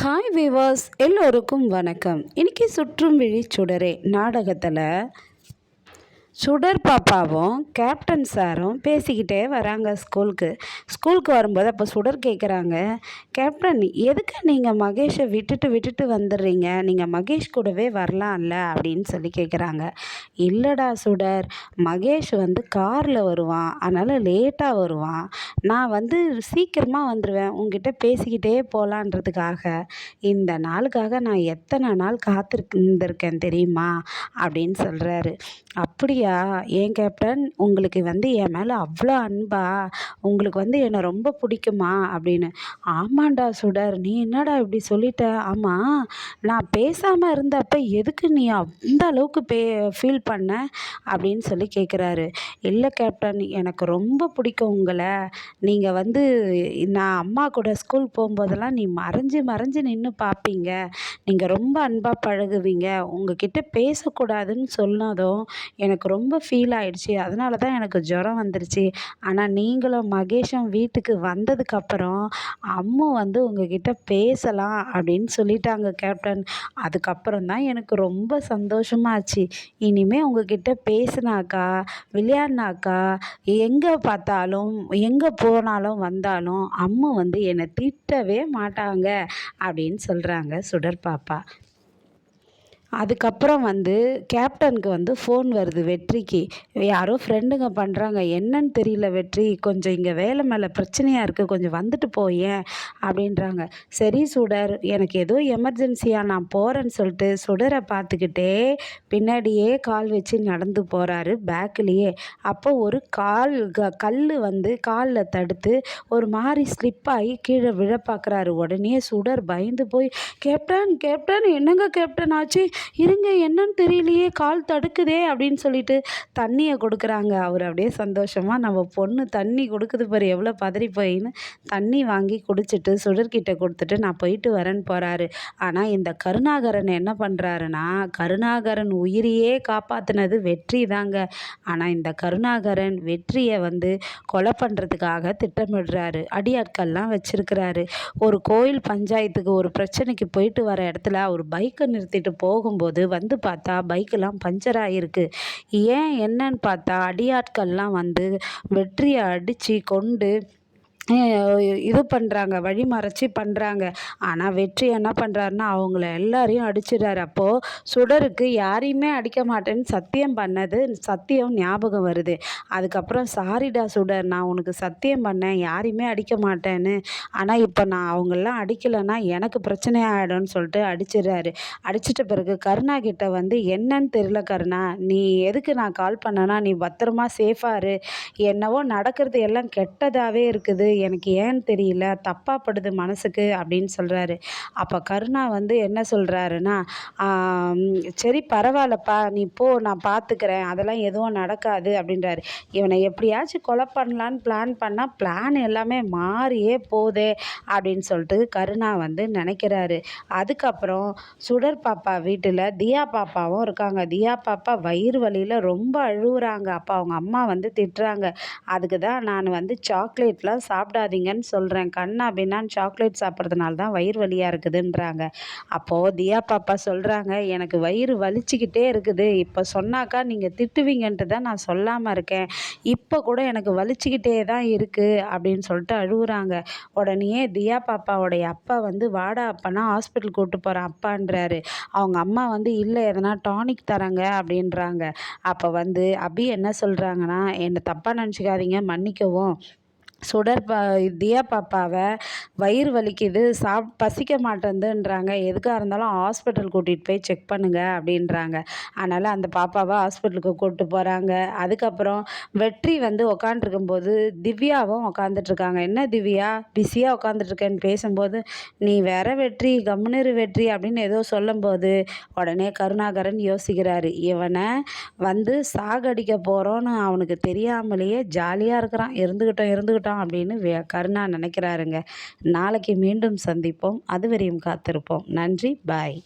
Hi viewers எல்லோருக்கும் வணக்கம். இன்னைக்கு சுற்றும் விழி சுடரே நாடகத்தில் சுடர் பாப்பாவும் கேப்டன் சாரும் பேசிக்கிட்டே வராங்க ஸ்கூலுக்கு வரும்போது அப்போ சுடர் கேட்குறாங்க, கேப்டன் எதுக்கு நீங்கள் மகேஷை விட்டுட்டு வந்துடுறீங்க, நீங்கள் மகேஷ் கூடவே வரலாம்ல அப்படின்னு சொல்லி கேட்குறாங்க. இல்லைடா சுடர், மகேஷ் காரில் வருவான், அதனால் லேட்டாக வருவான், நான் சீக்கிரமாக வந்துடுவேன், உங்ககிட்ட பேசிக்கிட்டே போகலான்றதுக்காக இந்த நாளுக்காக நான் எத்தனை நாள் காத்திருந்திருக்கேன் தெரியுமா அப்படின்னு சொல்கிறாரு. அப்படியா, ஏன் கேப்டன், உங்களுக்கு என் மேலே அவ்வளோ அன்பா, உங்களுக்கு என்னை ரொம்ப பிடிக்குமா அப்படின்னு. ஆமாண்டா சுடர், நீ என்னடா இப்படி சொல்லிட்ட, ஆமாம் நான் பேசாமல் இருந்தப்ப எதுக்கு நீ அந்த அளவுக்கு ஃபீல் பண்ண அப்படின்னு சொல்லி கேட்குறாரு. இல்லை கேப்டன், எனக்கு ரொம்ப பிடிக்கும் உங்களை, நீங்கள் நான் அம்மா கூட ஸ்கூல் போகும்போதெல்லாம் நீ மறைஞ்சு மறைஞ்சு நின்று பார்ப்பீங்க, நீங்கள் ரொம்ப அன்பாக பழகுவீங்க, உங்ககிட்ட பேசக்கூடாதுன்னு சொன்னதும் எனக்கு ரொம்ப ஃபீல் ஆயிடுச்சு, அதனால தான் எனக்கு ஜுரம் வந்துருச்சு. ஆனால் நீங்களும் மகேஷும் வீட்டுக்கு வந்ததுக்கப்புறம் அம்மு உங்ககிட்ட பேசலாம் அப்படின்னு சொல்லிட்டாங்க கேப்டன். அதுக்கப்புறம் தான் எனக்கு ரொம்ப சந்தோஷமாச்சு. இனிமேல் உங்ககிட்ட பேசினாக்கா விளையாடினாக்கா எங்கே பார்த்தாலும் எங்கே போனாலும் வந்தாலும் அம்மு என்னை திட்டவே மாட்டாங்க அப்படின்னு சொல்கிறாங்க சுடர் பாப்பா. அதுக்கப்புறம் கேப்டனுக்கு ஃபோன் வருது வெற்றிக்கு. யாரோ ஃப்ரெண்டுங்க பண்ணுறாங்க, என்னன்னு தெரியல வெற்றி, கொஞ்சம் இங்கே வேலை மேலே பிரச்சனையாக இருக்குது, கொஞ்சம் வந்துட்டு போயேன் அப்படின்றாங்க. சரி சுடர், எனக்கு ஏதோ எமர்ஜென்சியாக நான் போகிறேன்னு சொல்லிட்டு சுடரை பார்த்துக்கிட்டே பின்னாடியே கால் வச்சு நடந்து போகிறாரு பேக்லேயே. அப்போ ஒரு கல் காலில் தடுத்து ஒரு மாதிரி ஸ்லிப் ஆகி கீழே விழ பார்க்குறாரு. உடனே சுடர் பயந்து போய், கேப்டன் கேப்டன் என்னங்க கேப்டன் ஆச்சு, இருங்க என்னன்னு தெரியலையே, கால் தடுக்குதே அப்படின்னு சொல்லிட்டு தண்ணியை கொடுக்குறாங்க. அவர் அப்படியே சந்தோஷமாக, நம்ம பொண்ணு தண்ணி கொடுக்குது பாரு எவ்வளோ பதறி போயின்னு தண்ணி வாங்கி குடிச்சிட்டு சுடர்கிட்ட கொடுத்துட்டு நான் போயிட்டு வரேன்னு போகிறாரு. ஆனால் இந்த கருணாகரன் என்ன பண்ணுறாருன்னா, கருணாகரன் உயிரையே காப்பாற்றினது வெற்றி தாங்க. ஆனால் இந்த கருணாகரன் வெற்றியை கொலை பண்ணுறதுக்காக திட்டமிடுறாரு, அடியாட்கள்லாம் வச்சிருக்கிறாரு. ஒரு கோயில் பஞ்சாயத்துக்கு ஒரு பிரச்சனைக்கு போயிட்டு வர இடத்துல அவர் பைக்கை நிறுத்திட்டு போகும்போது பார்த்தா பைக்கெல்லாம் பஞ்சர் ஆகிருக்கு. ஏன் என்னன்னு பார்த்தா அடியாட்கள்லாம் வெற்றியை அடித்து கொண்டு இது பண்ணுறாங்க, வழி மறைச்சி பண்ணுறாங்க. ஆனால் வெற்றி என்ன பண்ணுறாருன்னா அவங்கள எல்லாரையும் அடிச்சிடுறாரு. அப்போது சுடருக்கு யாரையுமே அடிக்க மாட்டேன்னு சத்தியம் பண்ணது சத்தியம் ஞாபகம் வருது. அதுக்கப்புறம் சாரிடா சுடர், நான் உனக்கு சத்தியம் பண்ணேன் யாரையுமே அடிக்க மாட்டேன்னு, ஆனால் இப்போ நான் அவங்களெலாம் அடிக்கலைன்னா எனக்கு பிரச்சனை ஆகிடும்னு சொல்லிட்டு அடிச்சிடுறாரு. அடிச்சிட்ட பிறகு கருணா கிட்ட என்னன்னு தெரியல கருணா, நீ எதுக்கு நான் கால் பண்ணேன்னா நீ பத்திரமா சேஃபாக இரு, என்னவோ நடக்கிறது எல்லாம் கெட்டதாகவே இருக்குது, எனக்கு ஏன்னு தெரியல, தப்பாக படுது மனசுக்கு அப்படின்னு சொல்கிறாரு. அப்போ கருணா என்ன சொல்கிறாருன்னா, சரி பரவாயில்லப்பா நீ போ, நான் பார்த்துக்கிறேன், அதெல்லாம் எதுவும் நடக்காது அப்படின்றாரு. இவனை எப்படியாச்சும் கொலை பண்ணலான்னு பிளான் பண்ணால் பிளான் எல்லாமே மாறியே போதே அப்படின்னு சொல்லிட்டு கருணா நினைக்கிறாரு. அதுக்கப்புறம் சுடர் பாப்பா வீட்டில் தியா பாப்பாவும் இருக்காங்க. தியா பாப்பா வயிறு வலியில் ரொம்ப அழுகுறாங்க. அப்போ அவங்க அம்மா திட்டுறாங்க. அதுக்கு தான் நான் சாக்லேட்லாம் சாப்பிடாதீங்கன்னு சொல்கிறேன், கண்ணா பின்னான்னு சாக்லேட் சாப்பிட்றதுனால தான் வயிறு வலியாக இருக்குதுன்றாங்க. அப்போது தியா பாப்பா சொல்கிறாங்க, எனக்கு வயிறு வலிச்சுக்கிட்டே இருக்குது, இப்போ சொன்னாக்கா நீங்கள் திட்டுவீங்கன்ட்டு தான் நான் சொல்லாமல் இருக்கேன், இப்போ கூட எனக்கு வலிச்சுக்கிட்டே தான் இருக்குது அப்படின்னு சொல்லிட்டு அழுகுறாங்க. உடனே தியா பாப்பாவுடைய அப்பா வாடா அப்பனா ஹாஸ்பிட்டல் கூப்பிட்டு போகிறேன் அப்பான்றாரு. அவங்க அம்மா இல்லை எதனா டானிக் தராங்க அப்படின்றாங்க. அப்போ அபி என்ன சொல்கிறாங்கன்னா, என்னை தப்பாக நினச்சிக்காதீங்க, மன்னிக்கவும், தியா பாப்பாவை வயிறு வலிக்குது, பசிக்க மாட்டேன்துன்றாங்க, எதுக்காக இருந்தாலும் ஹாஸ்பிட்டல் கூட்டிகிட்டு போய் செக் பண்ணுங்க அப்படின்றாங்க. அதனால் அந்த பாப்பாவை ஹாஸ்பிட்டலுக்கு கூப்பிட்டு போகிறாங்க. அதுக்கப்புறம் வெற்றி உக்காண்ட்ருக்கும்போது திவ்யாவும் உக்காந்துட்ருக்காங்க. என்ன திவ்யா பிஸியாக உக்காந்துட்ருக்கேன்னு பேசும்போது, நீ வேற வெற்றி, கம்முனிரு வெற்றி அப்படின்னு ஏதோ சொல்லும்போது உடனே கருணாகரன் யோசிக்கிறாரு, இவனை சாகடிக்க போகிறோன்னு அவனுக்கு தெரியாமலேயே ஜாலியாக இருக்கிறான், இருந்துக்கிட்டோம் அப்படின்னு கருணா நினைக்கிறாருங்க. நாளைக்கு மீண்டும் சந்திப்போம், அதுவரையும் காத்திருப்போம். நன்றி, பாய்.